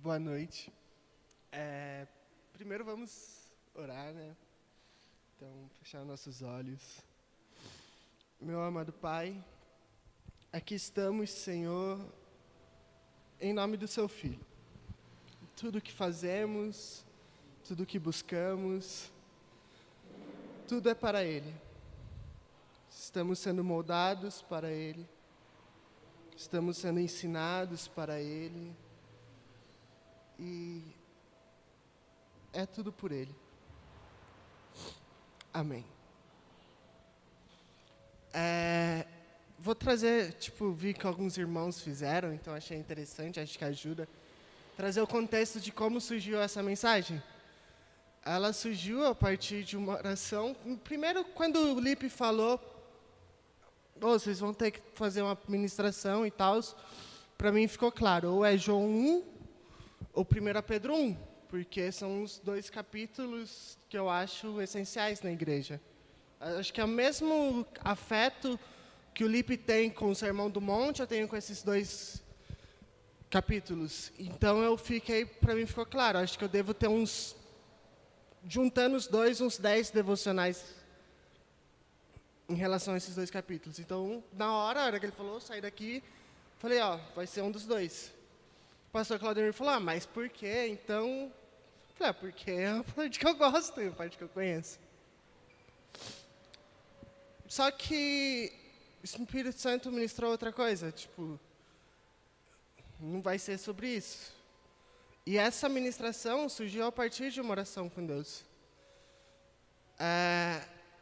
Boa noite. Primeiro vamos orar, né? Então, fechar nossos olhos. Meu amado Pai, aqui estamos, Senhor, em nome do Seu Filho. Tudo que fazemos, tudo que buscamos, tudo é para Ele. Estamos sendo moldados para Ele. Estamos sendo ensinados para Ele. E é tudo por Ele. Amém. Vou trazer, vi que alguns irmãos fizeram, então achei interessante, acho que ajuda. Trazer o contexto de como surgiu essa mensagem. Ela surgiu a partir de uma oração. Primeiro, quando o Lipe falou, vocês vão ter que fazer uma ministração e tal, para mim ficou claro, ou é João 1, ou 1 Pedro 1, porque são os dois capítulos que eu acho essenciais na igreja. Acho que é o mesmo afeto que o Lipe tem com o Sermão do Monte, eu tenho com esses dois capítulos. Então para mim ficou claro, acho que eu devo ter juntando os dois, uns 10 devocionais em relação a esses dois capítulos. Então, na hora que ele falou, saí daqui, falei, vai ser um dos dois. O pastor Claudemir falou, mas por quê? Então, falei, porque é a parte que eu gosto, é a parte que eu conheço. Só que o Espírito Santo ministrou outra coisa, não vai ser sobre isso. E essa ministração surgiu a partir de uma oração com Deus.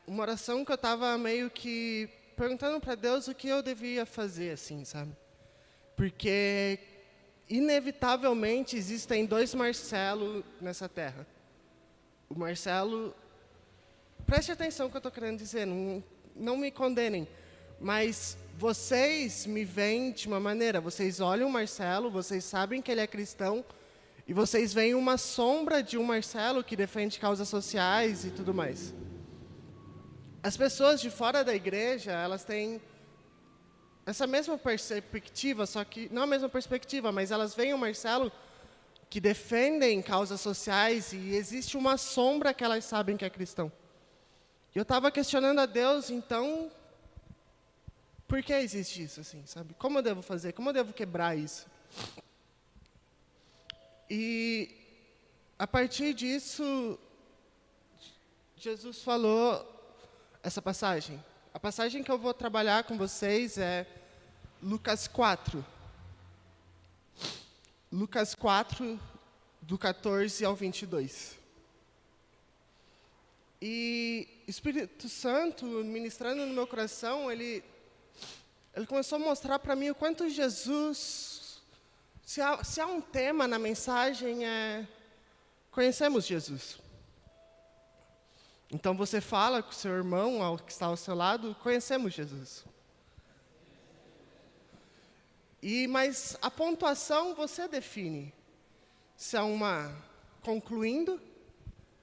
Uma oração que eu estava meio que perguntando para Deus o que eu devia fazer, assim, sabe? Porque, inevitavelmente, existem dois Marcelo nessa terra. O Marcelo... Preste atenção no que eu estou querendo dizer, não me condenem. Mas vocês me veem de uma maneira, vocês olham o Marcelo, vocês sabem que ele é cristão, e vocês veem uma sombra de um Marcelo que defende causas sociais e tudo mais. As pessoas de fora da igreja, elas têm essa mesma perspectiva, só que não a mesma perspectiva, mas elas veem o Marcelo que defendem causas sociais e existe uma sombra que elas sabem que é cristão. E eu estava questionando a Deus, então, por que existe isso, assim, sabe? Como eu devo fazer? Como eu devo quebrar isso? E, a partir disso, Jesus falou essa passagem. A passagem que eu vou trabalhar com vocês é Lucas 4. Lucas 4, do 14 ao 22. E o Espírito Santo, ministrando no meu coração, ele começou a mostrar para mim o quanto Jesus... Se há um tema na mensagem, conhecemos Jesus. Então você fala com o seu irmão, que está ao seu lado, conhecemos Jesus. Mas a pontuação você define. Se é uma concluindo,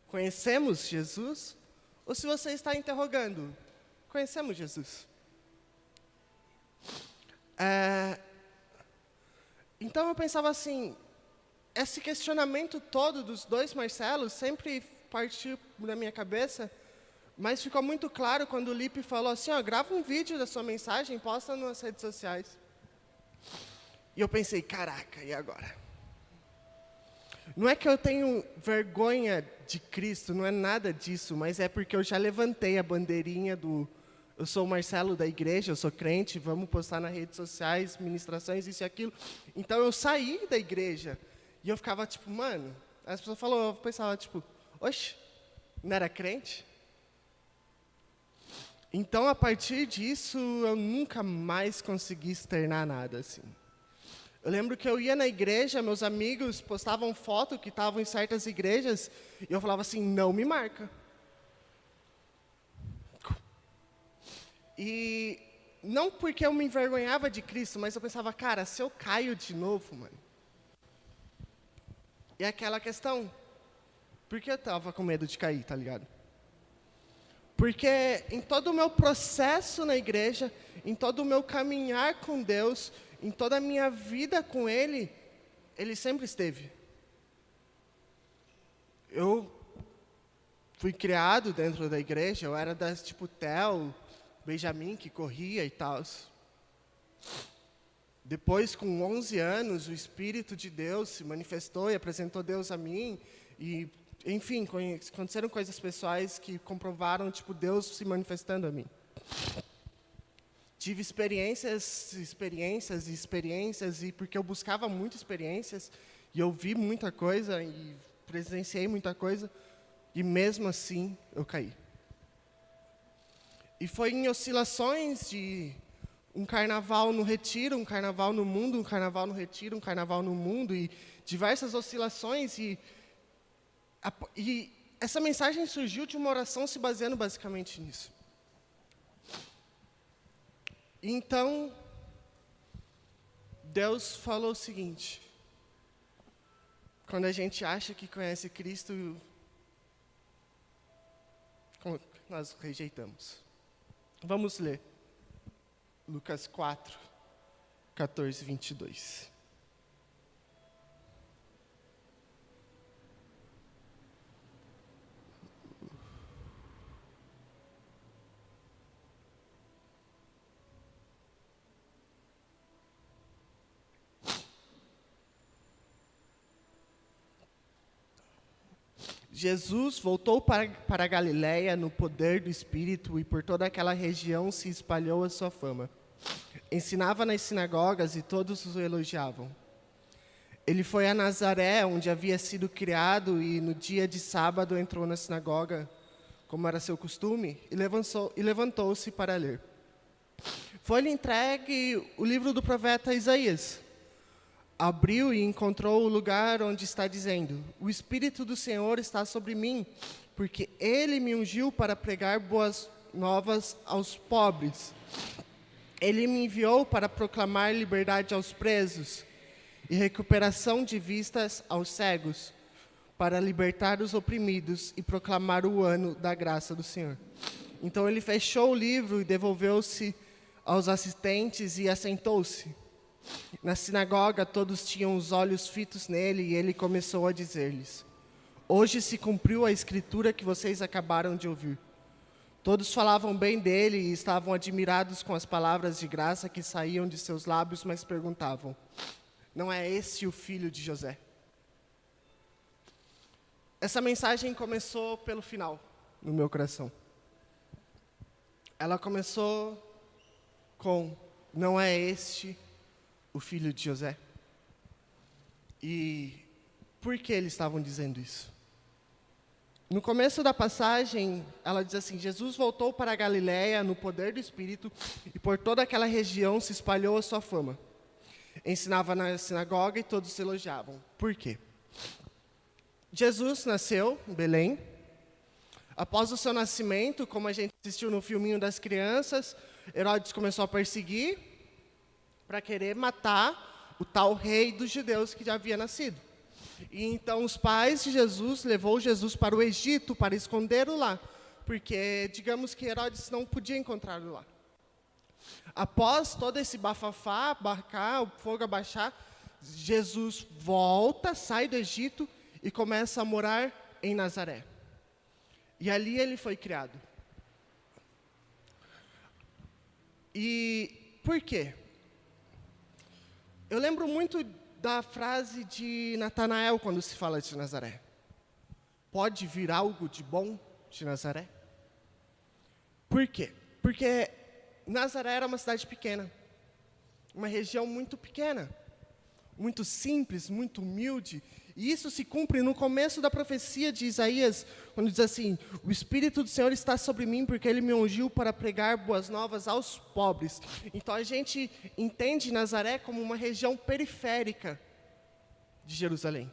conhecemos Jesus, ou se você está interrogando, conhecemos Jesus. Então eu pensava assim, esse questionamento todo dos dois Marcelos sempre partiu da minha cabeça, mas ficou muito claro quando o Lipe falou assim, grava um vídeo da sua mensagem, posta nas redes sociais. E eu pensei, caraca, e agora? Não é que eu tenho vergonha de Cristo, não é nada disso, mas é porque eu já levantei a bandeirinha eu sou o Marcelo da igreja, eu sou crente, vamos postar nas redes sociais, ministrações, isso e aquilo. Então eu saí da igreja e eu ficava mano, as pessoas falaram, eu pensava oxe, não era crente? Então, a partir disso, eu nunca mais consegui externar nada, assim. Eu lembro que eu ia na igreja, meus amigos postavam foto que estavam em certas igrejas, e eu falava assim, não me marca. E não porque eu me envergonhava de Cristo, mas eu pensava, cara, se eu caio de novo, mano. E aquela questão, por que eu estava com medo de cair, tá ligado? Porque em todo o meu processo na igreja, em todo o meu caminhar com Deus, em toda a minha vida com Ele, Ele sempre esteve. eu fui criado dentro da igreja, eu era das tipo Theo, Benjamin, que corria e tal. Depois, com 11 anos, o Espírito de Deus se manifestou e apresentou Deus a mim. E, enfim, aconteceram coisas pessoais que comprovaram tipo Deus se manifestando a mim. Tive experiências, e porque eu buscava muitas experiências, e eu vi muita coisa, e presenciei muita coisa, e mesmo assim eu caí. E foi em oscilações de um carnaval no retiro, um carnaval no mundo, um carnaval no retiro, um carnaval no mundo, e diversas oscilações, e essa mensagem surgiu de uma oração se baseando basicamente nisso. Então, Deus falou o seguinte: quando a gente acha que conhece Cristo, nós rejeitamos. Vamos ler Lucas 4, 14, 22. Jesus voltou para a Galiléia no poder do Espírito, e por toda aquela região se espalhou a sua fama. Ensinava nas sinagogas e todos o elogiavam. Ele foi a Nazaré, onde havia sido criado, e no dia de sábado entrou na sinagoga, como era seu costume, e levantou-se para ler. Foi-lhe entregue o livro do profeta Isaías. Abriu e encontrou o lugar onde está dizendo: o Espírito do Senhor está sobre mim, porque Ele me ungiu para pregar boas novas aos pobres. Ele me enviou para proclamar liberdade aos presos e recuperação de vistas aos cegos, para libertar os oprimidos e proclamar o ano da graça do Senhor. Então ele fechou o livro e devolveu-se aos assistentes e assentou-se. Na sinagoga, todos tinham os olhos fitos nele, e ele começou a dizer-lhes: hoje se cumpriu a escritura que vocês acabaram de ouvir. Todos falavam bem dele e estavam admirados com as palavras de graça que saíam de seus lábios, mas perguntavam: não é esse o filho de José? Essa mensagem começou pelo final, no meu coração. Ela começou com: não é este o filho de José? E por que eles estavam dizendo isso? No começo da passagem, ela diz assim: Jesus voltou para a Galiléia no poder do Espírito, e por toda aquela região se espalhou a sua fama. Ensinava na sinagoga e todos se elogiavam. Por quê? Jesus nasceu em Belém. Após o seu nascimento, como a gente assistiu no filminho das crianças, Herodes começou a perseguir para querer matar o tal rei dos judeus que já havia nascido. E então os pais de Jesus levou Jesus para o Egito para escondê-lo lá, porque digamos que Herodes não podia encontrá-lo lá. Após todo esse bafafá, o fogo abaixar, Jesus volta, sai do Egito e começa a morar em Nazaré. E ali ele foi criado. E por quê? Eu lembro muito da frase de Natanael quando se fala de Nazaré. Pode vir algo de bom de Nazaré? Por quê? Porque Nazaré era uma cidade pequena, uma região muito pequena, muito simples, muito humilde. E isso se cumpre no começo da profecia de Isaías, quando diz assim: o Espírito do Senhor está sobre mim, porque Ele me ungiu para pregar boas novas aos pobres. Então a gente entende Nazaré como uma região periférica de Jerusalém.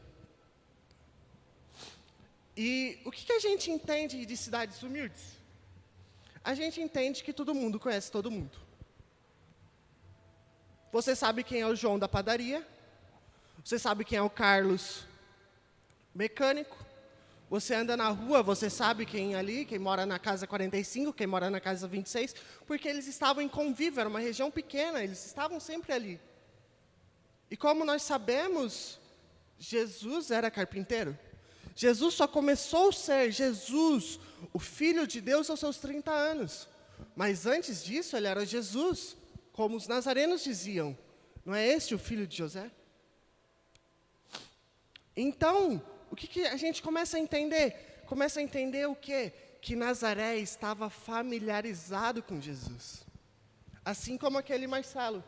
E o que a gente entende de cidades humildes? A gente entende que todo mundo conhece todo mundo. Você sabe quem é o João da padaria, você sabe quem é o Carlos mecânico, você anda na rua, você sabe quem é ali, quem mora na casa 45, quem mora na casa 26, porque eles estavam em convívio, era uma região pequena, eles estavam sempre ali. E como nós sabemos, Jesus era carpinteiro. Jesus só começou a ser Jesus, o Filho de Deus, aos seus 30 anos. Mas antes disso, ele era Jesus, como os nazarenos diziam. Não é este o filho de José? Então, o que a gente começa a entender? Começa a entender o quê? Que Nazaré estava familiarizado com Jesus. Assim como aquele Marcelo,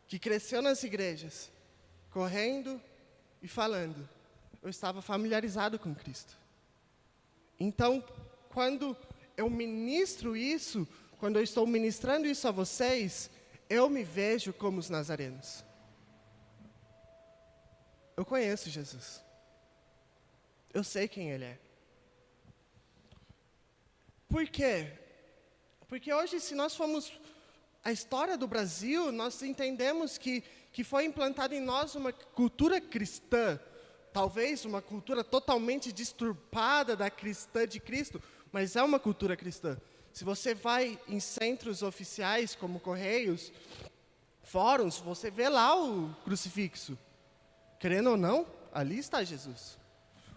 que cresceu nas igrejas, correndo e falando. Eu estava familiarizado com Cristo. Então, quando eu ministro isso, quando eu estou ministrando isso a vocês, eu me vejo como os nazarenos. Eu conheço Jesus. Eu sei quem Ele é. Por quê? Porque hoje, se nós formos a história do Brasil, nós entendemos que foi implantada em nós uma cultura cristã, talvez uma cultura totalmente disturpada da cristã de Cristo, mas é uma cultura cristã. Se você vai em centros oficiais, como Correios, fóruns, você vê lá o crucifixo. Querendo ou não, ali está Jesus.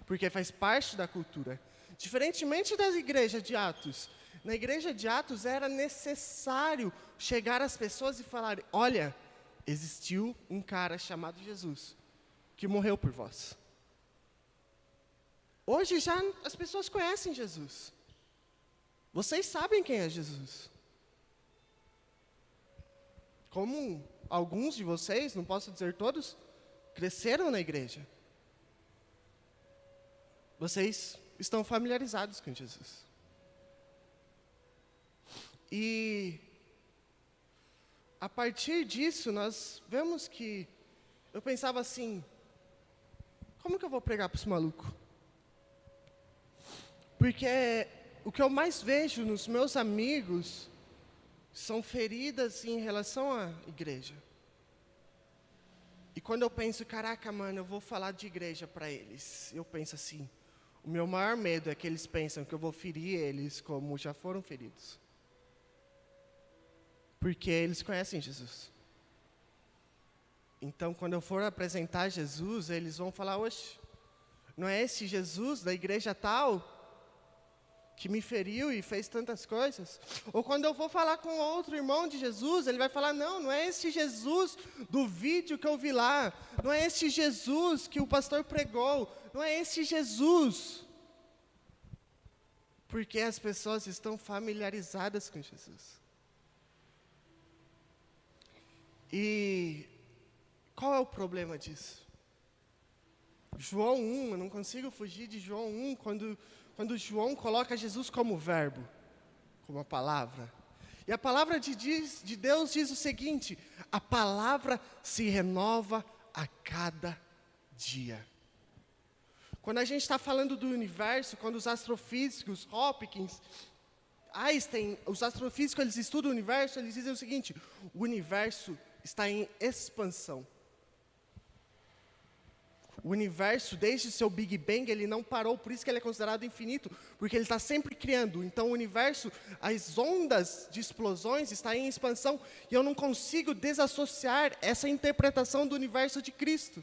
Porque faz parte da cultura. Diferentemente da igreja de Atos. Na igreja de Atos era necessário chegar às pessoas e falar: olha, existiu um cara chamado Jesus, que morreu por vós. Hoje já as pessoas conhecem Jesus. Vocês sabem quem é Jesus. Como alguns de vocês, não posso dizer todos, cresceram na igreja. Vocês estão familiarizados com Jesus. E a partir disso, nós vemos que eu pensava assim: como que eu vou pregar para esse maluco? Porque o que eu mais vejo nos meus amigos são feridas em relação à igreja. E quando eu penso, caraca, mano, eu vou falar de igreja para eles, eu penso assim: o meu maior medo é que eles pensam que eu vou ferir eles como já foram feridos. Porque eles conhecem Jesus. Então, quando eu for apresentar Jesus, eles vão falar: oxe, não é esse Jesus da igreja tal que me feriu e fez tantas coisas? Ou quando eu vou falar com outro irmão de Jesus, ele vai falar: não é esse Jesus do vídeo que eu vi lá, não é esse Jesus que o pastor pregou, não é esse Jesus. Porque as pessoas estão familiarizadas com Jesus. E qual é o problema disso? João 1, eu não consigo fugir de João 1, quando João coloca Jesus como verbo, como a palavra. E a palavra de Deus diz o seguinte: a palavra se renova a cada dia. Quando a gente está falando do universo, quando os astrofísicos, Hopkins, Einstein, os astrofísicos, eles estudam o universo, eles dizem o seguinte: o universo está em expansão. O universo, desde seu Big Bang, ele não parou, por isso que ele é considerado infinito, porque ele está sempre criando. Então, o universo, as ondas de explosões estão em expansão, e eu não consigo desassociar essa interpretação do universo de Cristo.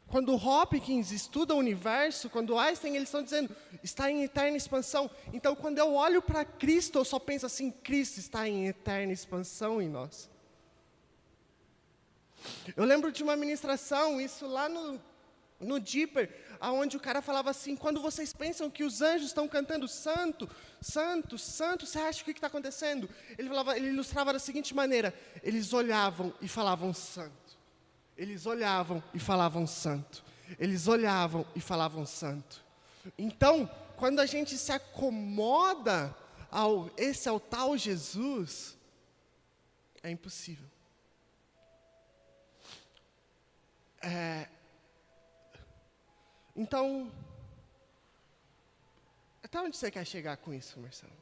Quando Hopkins estuda o universo, quando Einstein, eles estão dizendo, está em eterna expansão. Então, quando eu olho para Cristo, eu só penso assim: Cristo está em eterna expansão em nós. Eu lembro de uma ministração, isso lá no Deeper, onde o cara falava assim: quando vocês pensam que os anjos estão cantando santo, santo, santo, você acha o que está acontecendo? Ele ilustrava da seguinte maneira: eles olhavam e falavam santo. Eles olhavam e falavam santo. Eles olhavam e falavam santo. Então, quando a gente se acomoda ao tal Jesus, é impossível. Então, até onde você quer chegar com isso, Marcelo?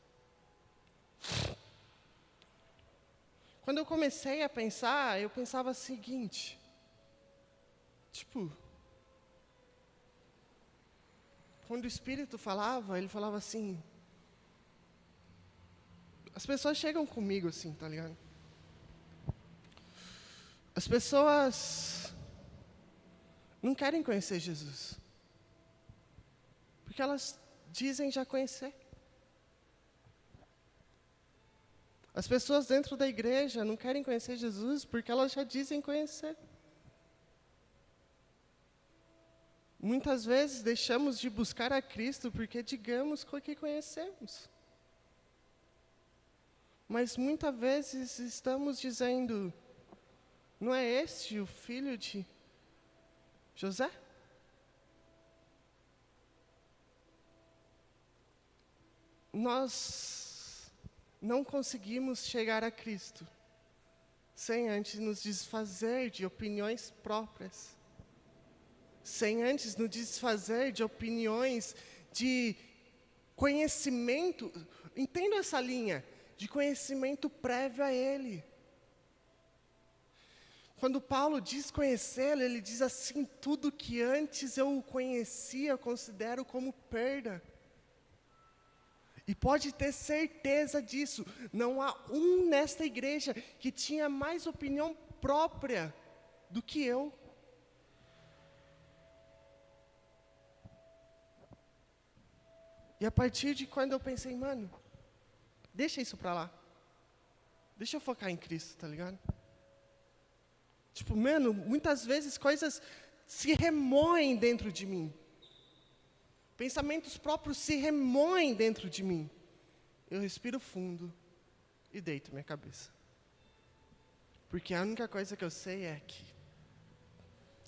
Quando eu comecei a pensar, eu pensava o seguinte: quando o Espírito falava, ele falava assim, as pessoas chegam comigo assim, tá ligado? As pessoas, não querem conhecer Jesus. Porque elas dizem já conhecer. As pessoas dentro da igreja não querem conhecer Jesus porque elas já dizem conhecer. Muitas vezes deixamos de buscar a Cristo porque digamos que conhecemos. Mas muitas vezes estamos dizendo, não é este o filho de José? Nós não conseguimos chegar a Cristo sem antes nos desfazer de opiniões próprias, sem antes nos desfazer de opiniões de conhecimento, entenda essa linha, de conhecimento prévio a Ele. Quando Paulo diz conhecê-lo, ele diz assim, tudo que antes eu o conhecia, eu considero como perda. E pode ter certeza disso, não há um nesta igreja que tinha mais opinião própria do que eu. E a partir de quando eu pensei, mano, deixa isso pra lá. Deixa eu focar em Cristo, tá ligado? Tipo, mano, muitas vezes coisas se remoem dentro de mim. Pensamentos próprios se remoem dentro de mim. Eu respiro fundo e deito minha cabeça. Porque a única coisa que eu sei é que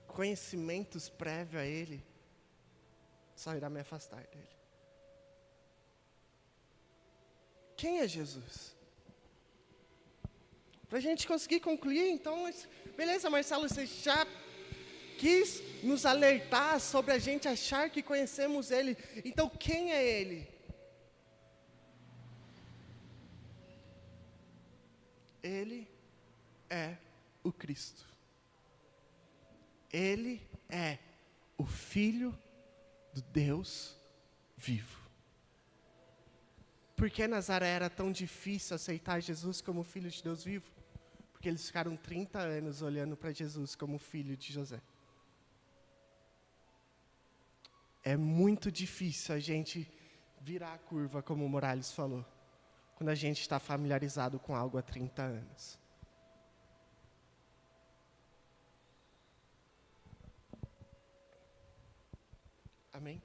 conhecimentos prévios a Ele só irá me afastar dele. Quem é Jesus? Para a gente conseguir concluir, então, beleza, Marcelo, você já quis nos alertar sobre a gente achar que conhecemos Ele. Então, quem é Ele? Ele é o Cristo. Ele é o Filho do Deus vivo. Por que Nazaré era tão difícil aceitar Jesus como Filho de Deus vivo? Porque eles ficaram 30 anos olhando para Jesus como filho de José. É muito difícil a gente virar a curva, como o Morales falou, quando a gente está familiarizado com algo há 30 anos. Amém?